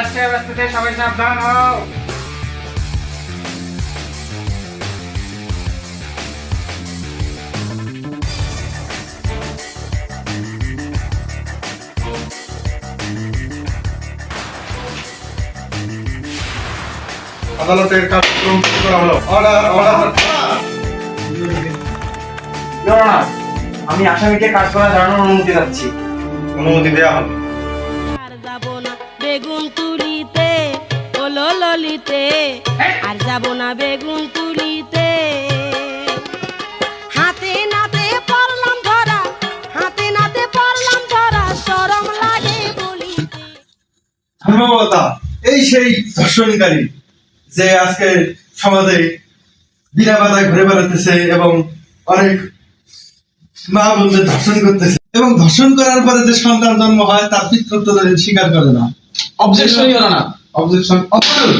আসছে রাস্তাতে, সবাই সাবধান হও। আদালতের কার্যক্রম শুরু করা হলো। ইওর অনার, আমি আসামিকে কাজ করা জানানোর অনুমতি চাচ্ছি। অনুমতি দেওয়া হলো। আর যাব না বেগুন তুলিতে, ওলো ললিতে, আর যাব না বেগুন তুলিতে। হাতে নাতে পড়লাম ধরা, হাতে নাতে পড়লাম ধরা, শরম লাগে বলিতে। ধর্মবতা এই সেই ধর্ষণকারী যে আজকে সমাজে বিনা বাধায় ঘুরে বেড়াতেছে এবং অনেক মা বোনদের ধর্ষণ করতেছে এবং ধর্ষণ করার পরে যে সন্তান জন্ম হয় তার পিতৃত্ব স্বীকার করে না। Objection your honour. Objection object